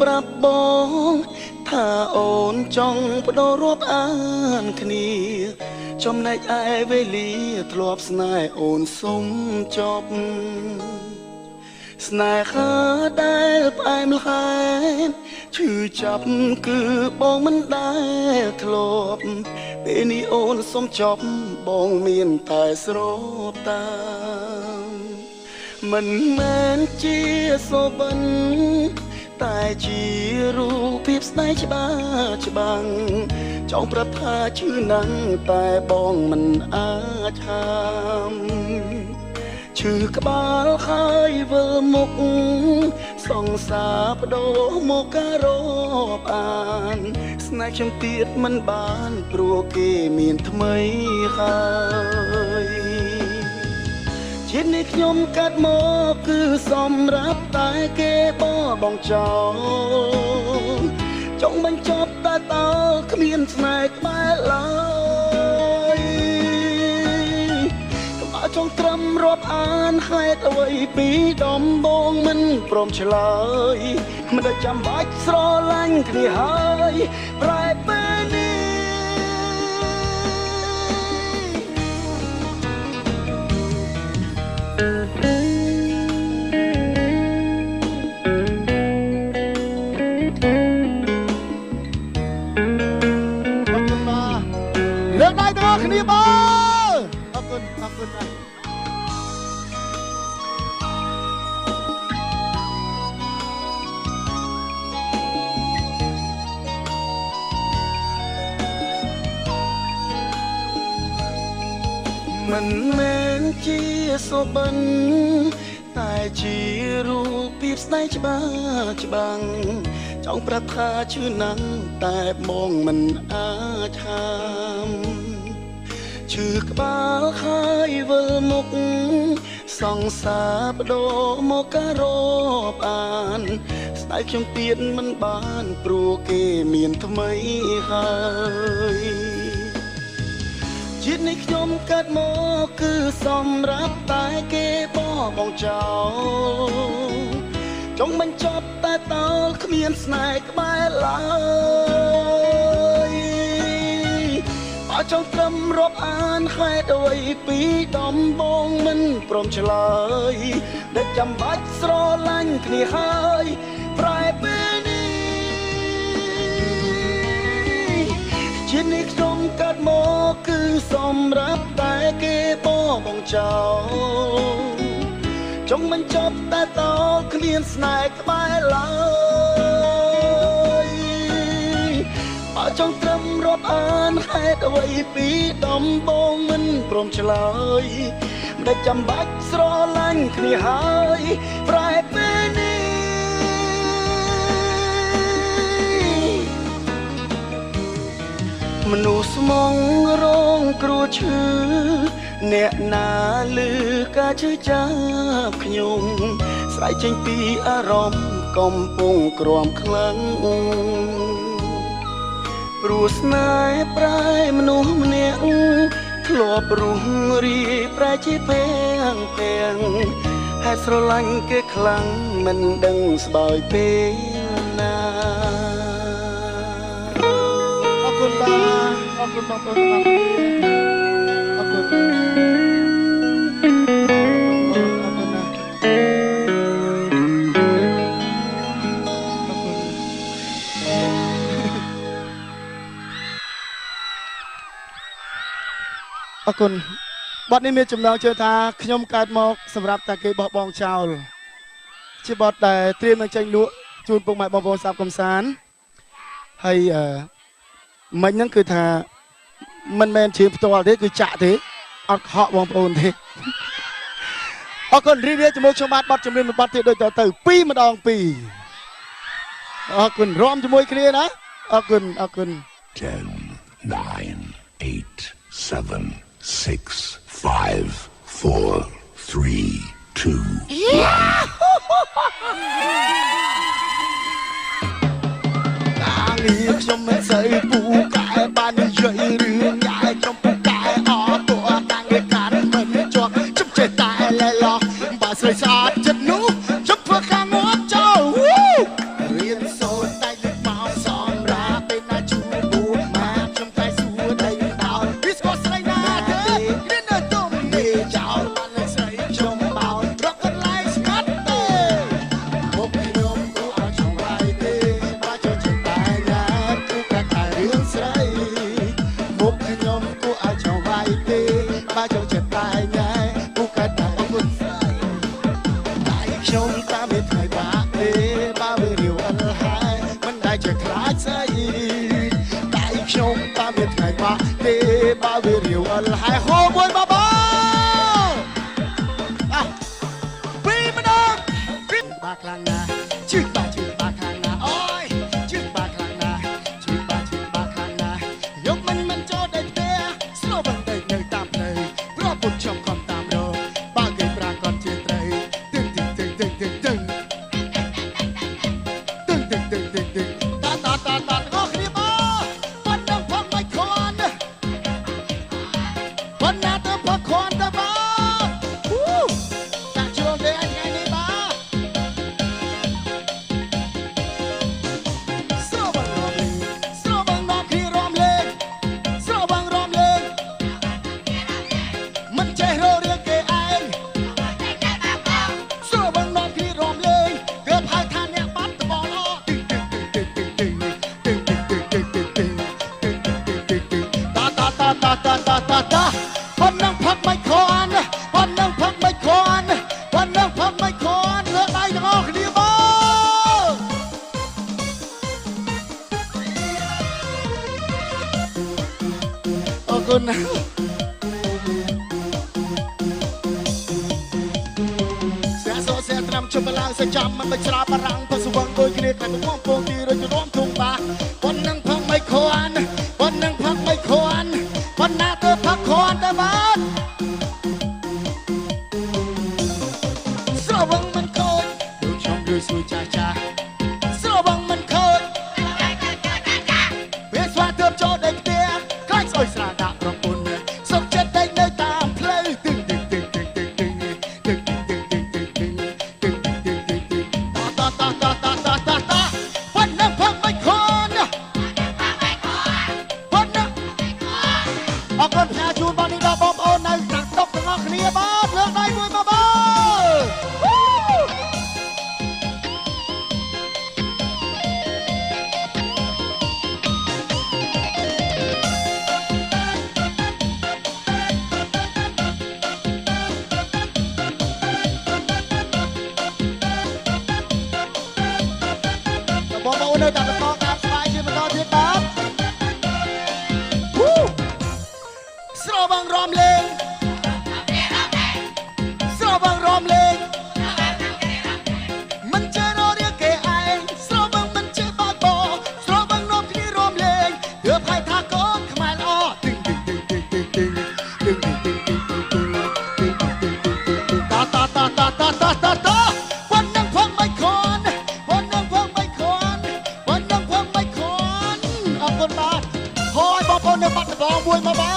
ប្រាប់បងថាអូនចង់បដូររាប់អានគ្នាចំណែកឯវេលាធ្លាប់ស្នេហ៍អូនសុំចប់ស្នេហាដែលផ្អែមល្ហែមឈឺចាប់គឺបងមិនដែលធ្លាប់ពេលនេះអូនសុំចប់បងមានតែស្រូបតាមមិនមែនជាសូបិនតែជារូបភាពស្នេហ៍ច្បាស់ចង់ប្រាប់ថាឈឺណាស់តែបងមិនអាចហាមឈឺក្បាលហើយវិលមុខសង្សារបដូរមកការរាប់អានស្នេហ៍ខ្ញុំទៀតមិនបានព្រោះគេមានថ្មីហើយជាតិនេះខ្ញុំកាត់មកគឺសម្រាប់តែគេបងចោលចង់បញ្ចប់តែតើគ្មានស្នេហ៍ក្បែរឡើយចង់ត្រឹមរាប់អានហេតុអ្វីពីដំបងមិនព្រមឆ្លើយមិនដែលចាំបាច់ស្រឡាញ់គ្នាហើយប្រែពេលនេះលើកដៃទាំងអស់គ្នាបងអរគុណណាស់មិនមែនជាសូបិនតែជារូបភាពស្នេហ៍ច្បាស់ចង់ប្រាប់ថាឈឺណាស់តែបងមិនអាចហាមឈឺក្បាលហើយវិលមុខសង្សារបដូរមកការរាប់អានស្នេហ៍ខ្ញុំទៀតមិនបានព្រោះគេមានថ្មីហើយជាតិនេះខ្ញុំកាត់មកគឺសម្រាប់តែគេបងចោលចង់បញ្ចប់តែតើគ្មានស្នេហ៍ក្បែរឡើយបើចង់ត្រឹមរាប់អានហេតុអ្វីពីដំបងមិនព្រមឆ្លើយដែលចាំបាច់ស្រឡាញ់គ្នាហើយប្រែពេលនេះជានេះខ្ញុំកាត់មកគឺសម្រាប់តែគេបងចោលចង់បញ្ចប់តែតើគ្មានស្នេហ៍ក្បែរឡើយបើចង់ត្រឹមរាប់អានហេតុអ្វីពីដំបងមិនព្រមឆ្លើយមិនដែលចាំបាច់ស្រឡាញ់គ្នាហើយប្រែពេលនេះមនុស្សស្មងរងគ្រោះឈឺអ្នកណាឮការឈឺចាប់ខ្ញុំស្រែកចេញពីអារម្មណ៍កំពុងក្រំខ្លាំងព្រោះស្នេហ៍ប្រែមនុស្សម្នាក់ធ្លាប់រុះរាយប្រែជាពេងហេតុស្រឡាញ់គេខ្លាំងមិនដឹងស្បើយពេលណាអរគុណបាទអរគុណបងប្អូនទាំងអស់គ្នាអរគុណអរគុណណាស់អរគុណបទនេះមានចំណងជើងថាខ្ញុំកើតមកសម្រាប់តែគេបោះបង់ចោលជាបទដែលត្រៀមនឹងចេញលក់ជូនពុកម៉ែបងប្អូនស្ដាប់កំសាន្តហើយមិញហ្នឹងគឺថាមិនមែនជើងផ្ទាល់ទេគឺចាក់ទេអត់ខកបងប្អូនទេអរគុណរីករាយជាមួយខ្ញុំបាទបទចម្រៀងមួយបទទៀតដូចតទៅ2ម្ដង2អរគុណរួមជាមួយគ្នាណាអរគុណ10 9 8 7 6 5 4 3 2 1ខ្ញុំមិនសូវពូកែបាននិយាយរឿងយ៉ាយខ្ញុំពូកែអត់តួតាំងគេកាត់មិនជាប់ខ្ញុំចេះតែលែឡោះបើស្រីស្អាតចិត្តនោះខ្ញុំធ្វើខាងងាប់ចោលរៀនសូ จะคลายใจได้ชมตาเมียไทยมาเตบาเวริวอะไรหอมวยมาบ้าปีมาดองบาคลังนาชื่อบาคลังนาโอ้ยชื่อบาคลังนาชื่อบาคลังนายกมันโจได้เตะสโลบังได้เนยตามเลยเพราะบุญชมคอมตามโรบางเกยปรากฏเจตเลยตึงตาก็คลีบวันนั่งพักไม่คอนวันหน้าเติมพักคอนตาบ้าจากช่วงเดือนไงนี่บ้าสโลบังรอมนอคีรอมเล็กสโลบังรอมเล็กมันใจเราเรียกเกยเองสโลบังนอคีรอมเล็กเกือบหายทานเนี่ยปัดตะบอลล้อตาวันนั่งพักไม่คอนวันนั่งพักไม่คอนวันนั่งพักไม่คอนเลือกได้ทั้งออกดีบ้าขอบคุณนะเสียโซเสียตรำชมพลังเสียจำมันไปชราบรังพสุวรรณโดยกิเลสแต่ม่วงโป่งดีเราจะร่วมทุ่งป่าวันนั่งพักไม่คอนวันนั่งพักไม่คอนวันหน้าเธอพักคอนแต่บ้านสระวังมันโคตรดูชมดูสวยจ้าสระวังมันโคตรเวสวาเติมโจได้เตี้ยคล้ายซอยสระดาบรองปุ่นสมเจ็ดได้เนยตามเพลย์ตึงตาวันนั่งพักไม่คอนวันนั่งออกกันแพ้จูนบอลนี่ดอกบอมโอนในตักตบทั้งออกเคลียร์บ้าเลือกได้ด้วยมาบ้าบอมโอนในตักตบการสบายชื่อมันก็ทิศบ้าสโลบังรอมเลงสโลบังรอมเลงมันเจอเราเรียกเกยเองสโลบังมันเจอบาโบสโลบังรอมที่รอมเลงเดือบให้ทากอนขมายล้อตาวันนั่งพังไม่คอนวันนั่งพังไม่คอนวันนั่งพังไม่คอนเอาคนมาคอยบอลบอลในบัตรบอลมวยมาบ้า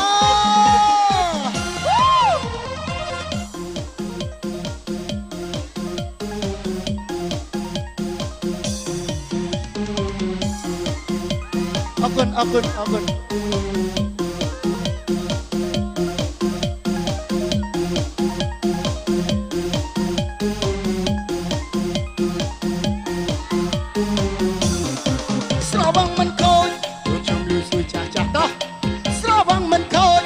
เอาขึ้นสระวังมันโคตรดูชมดูสวยจ้าต่อสระวังมันโคตร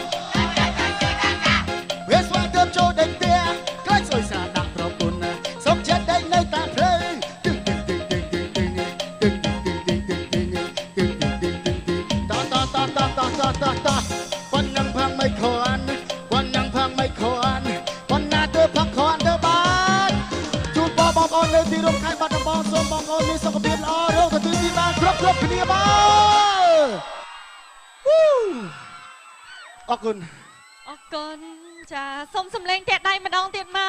เวสวาเติมโจได้เตี้ยใกล้ซอยสระดักรอปุ่นสมเจ็ดได้ในตาเพลย์ตาวันนั่งพังไม่คอนวันนั่งพังไม่คอนวันหน้าเธอพักคอนเธอบ้านจูดบอมออนเลยที่ร่วมค่ายบัตรบอลส่วนบอมออนมีสกปรกล้อเรื่องถือที่บ้านครบเคลียร์บ้านออกคุณจะสมสำเร็จเตียดใดมาดองเตียดมา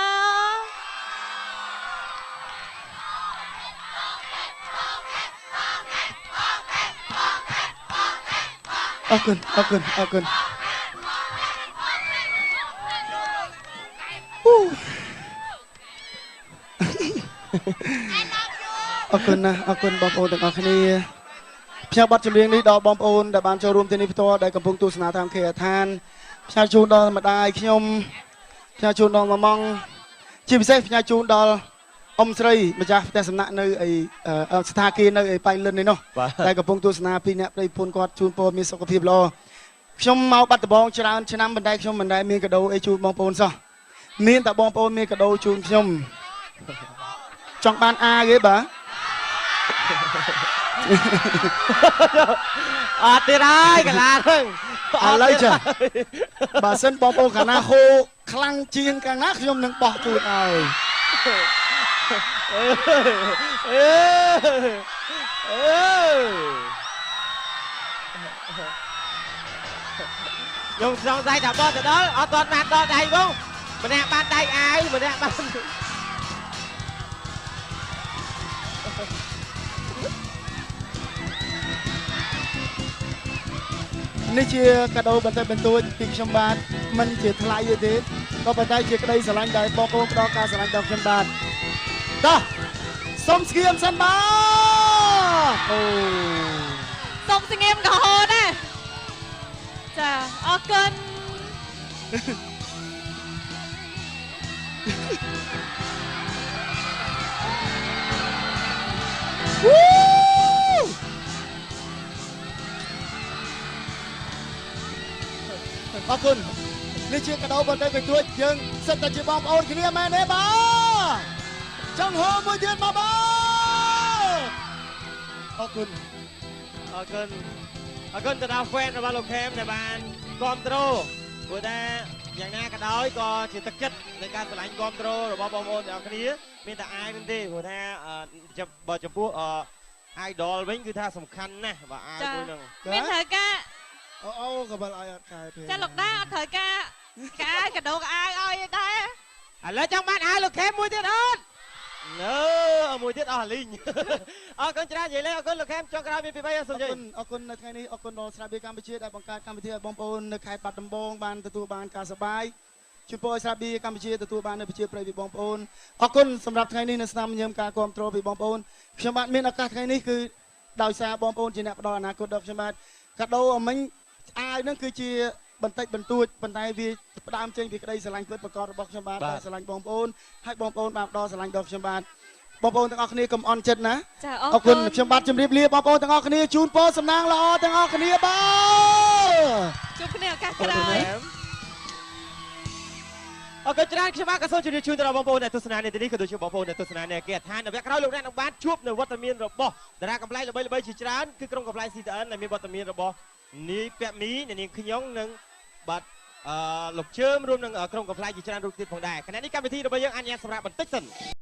เอาขึ้นเอาขอบคุณนะขอบคุณบอมโอนต่างกันนี่พี่บัตรจำเรียงนี้ดอกบอมโอนแต่บานโชว์รูมที่นี่พิโต้ได้กำพุงตูสนาทางเขตทานพี่ชูนดอลมาได้ขยมพี่ชูนดอลมามองชีพิเศษพี่ชูนดอลอมสรีมาจากแต่สำนักในไอสถานกีในไอไปเล่นนี่เนาะได้กำพุงตูสนาพี่เนี่ยไปพูนกอดชูนโปมีสกปรกรอขยมเมาบัตรบอลชนะชนะบันไดขยมบันไดมีกระโดไอชูนบอมโอนซะมีแต่บอมโอนมีกระโดชูนขยมจังบานอาเก๋บ่ អត់ទៀតហើយកន្លងហ្នឹង ឥឡូវចាបើសិនបងប្អូនខាងណាហូខ្លាំងជាងខាងណាខ្ញុំនឹងបោះជូតឲ្យ ខ្ញុំសង្ស័យថាបោះទៅដល់អត់ទាន់បានដល់ដៃបងម្នាក់បានដៃអាយម្នាក់បាន នេះជាកាដូបន្តិចបន្តួចពីខ្ញុំបាទមិនជាថ្លៃទេក៏ប៉ុន្តែជាក្តីស្រឡាញ់ដែលបងប្អូនផ្ដល់ការស្រឡាញ់ដល់ខ្ញុំបាទតោះសូមស្គៀមសិនបាទអូ សុំស្ងៀមក៏ហូតដែរចាអរគុណ អរគុណនេះជាកាដូបន្តិចបន្តួចយើងសិតតែជាបងប្អូនគ្នាមែនទេបាទចង់ហូមួយទៀតមកបាទអរគុណ អរគុណអរគុណទៅដល់ fan របស់លោកខេមដែលបានគ្រប់គ្រងព្រោះតែយ៉ាងណាក៏ដោយក៏ជាទឹកចិត្តនៃការឆ្លាញ់គ្រប់គ្រងរបស់បងប្អូនទាំងអស់គ្នាមានតែអាយនឹងទេព្រោះថាបើចំពោះidol វិញគឺថាសំខាន់ណាស់បើអាយមួយហ្នឹង មានត្រូវការ អូក៏បើឲ្យអត់ខែទេ ចាលោកតាអត់ត្រូវការកាកដោកអាវឲ្យឯដែរ ឥឡូវចង់បានអាយលោកខេមមួយទៀតអត់មួយទៀតអស់លីងអរគុណច្រើននិយាយលេងអរគុណលោកខេមចុងក្រោយមានពី3សូមជ័យ អរគុណនៅថ្ងៃនេះអរគុណដល់ស្រាបៀរកម្ពុជាដែលបង្កើតកម្មវិធីឲ្យបងប្អូននៅខេត្តបាត់ដំបងបានទទួលបានការសប្បាយជួយពរឲ្យស្រាបៀរកម្ពុជាទទួលបាននូវប្រជាប្រិយពីបងប្អូនអរគុណសម្រាប់ថ្ងៃនេះនៅស្នាមញញឹមការគ្រប់គ្រងពីបងប្អូនខ្ញុំបាទមានឱកាសថ្ងៃនេះគឺដោយសារបងប្អូនជាអ្នកផ្ដល់អនាគតដល់ខ្ញុំបាទកាដូអមិញអាយនឹងគឺជាបន្តិចបន្តួចប៉ុន្តែវាផ្ដើមចេញពីក្តីស្រឡាញ់ពិតប្រាកដរបស់ខ្ញុំបាទដែលស្រឡាញ់បងប្អូនហើយបងប្អូនបានផ្ដល់ស្រឡាញ់ដល់ខ្ញុំបាទបងប្អូនទាំងអស់គ្នាកុំអន់ចិត្តណា ចា អ អ រ រ គុ គុ ណ ណ ខ្ញុំបាទជម្រាបលាបងប្អូនទាំងអស់គ្នាជូនពរសំណាងល្អទាំងអស់គ្នាបាទ ជួបគ្នាឱកាសក្រោយ អរគុណច្រើនខ្ញុំបាទក៏សូមជម្រាបជូនទៅដល់បងប្អូនអ្នកទស្សនានាទីនេះក៏ដូចជាបងប្អូនអ្នកទស្សនានាគេឋាននៅវគ្គក្រោយលោកអ្នកនឹងបានជួបនៅវត្តមានរបស់តារាកំ pl ល្បីៗជាច្រើនគឺក្រុមកំ pl CTN ដែលមានវត្តមានរបស់នីពាក់មីអ្នកនាងខ្ញុំនិងបាទលោកជើមរួមនឹងក្រុមកំ pl ជាច្រើនរូបទៀតផងដែរខណៈនេះកម្មវិធីរបស់យើងអនុញ្ញាតសម្រាប់បន្តិចសិន